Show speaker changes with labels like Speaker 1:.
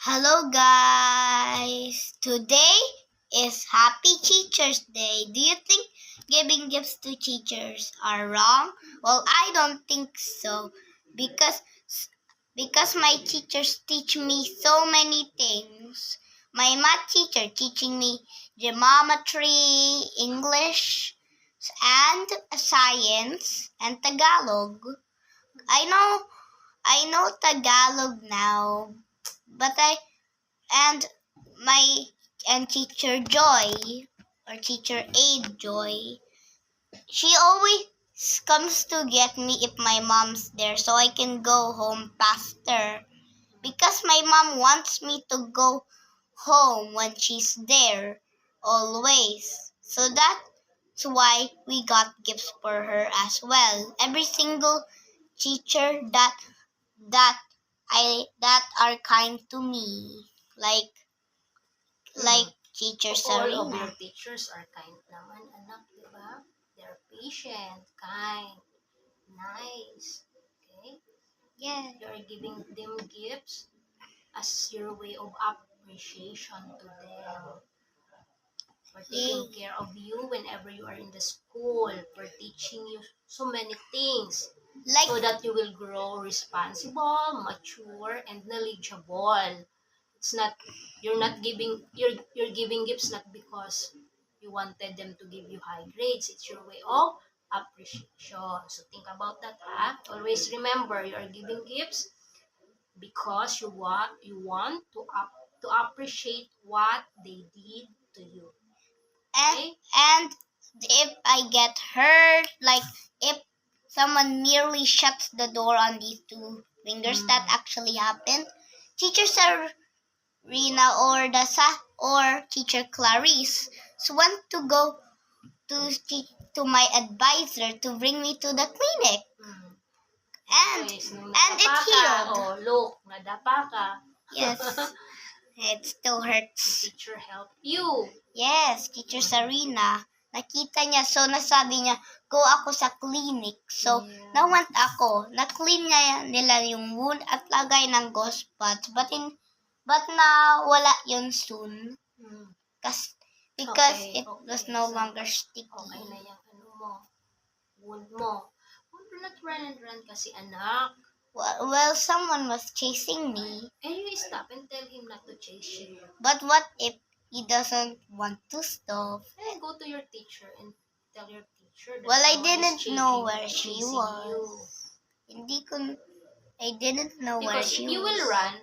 Speaker 1: Hello guys! Today is Happy Teacher's Day. Do you think giving gifts to teachers are wrong? Well, I don't think so because my teachers teach me so many things. My math teacher teaching me geometry, English, and science and Tagalog. I know Tagalog now, but I and my and teacher Joy or teacher Aid Joy, she always comes to get me if my mom's there so I can go home faster because my mom wants me to go home when she's there always. So that's why we got gifts for her as well. Every single teacher that that are kind to me, like teacher
Speaker 2: All of
Speaker 1: Sarina.
Speaker 2: your teachers are kind naman, anak, di ba? They're patient, kind, nice. Okay?
Speaker 1: Yeah.
Speaker 2: You're giving them gifts as your way of appreciation to them. For taking
Speaker 1: Yay.
Speaker 2: care of you whenever you are in the school, for teaching you so many things so
Speaker 1: Like
Speaker 2: that you will grow responsible, mature, and knowledgeable. It's not you're giving gifts not because you wanted them to give you high grades. It's your way of appreciation. So think about that, ha? Always remember you are giving gifts because you want to appreciate what they did to you.
Speaker 1: and
Speaker 2: Okay?
Speaker 1: and if I get hurt, like if someone nearly shuts the door on these two fingers, that actually happened. Teacher Sarina or teacher Clarice went to go to my advisor to bring me to the clinic,
Speaker 2: Mm.
Speaker 1: and
Speaker 2: Anyways, nung
Speaker 1: and it
Speaker 2: nadapa ka,
Speaker 1: healed.
Speaker 2: oh, look, nadapa ka.
Speaker 1: Yes, it still hurts.
Speaker 2: Teacher help you.
Speaker 1: Yes, Teacher Sarina. Nakita niya, so nasabi niya, go ako sa clinic. So,
Speaker 2: Yeah.
Speaker 1: nawant ako. Na-clean niya nila yung wound at lagay ng gauze pads. But na wala yun soon.
Speaker 2: Mm.
Speaker 1: Because
Speaker 2: Okay,
Speaker 1: it was no
Speaker 2: so,
Speaker 1: longer sticky.
Speaker 2: okay na yung mo, wound mo. Do not run and run kasi, anak.
Speaker 1: Well, someone was chasing me.
Speaker 2: And you stop and tell him not to chase you.
Speaker 1: But what if he doesn't want to stop?
Speaker 2: And go to your teacher and tell your teacher that
Speaker 1: Well, I
Speaker 2: someone is
Speaker 1: didn't know where
Speaker 2: chasing
Speaker 1: she was.
Speaker 2: you.
Speaker 1: Hindi ko, I didn't know where
Speaker 2: Because
Speaker 1: she
Speaker 2: if you
Speaker 1: was.
Speaker 2: will run,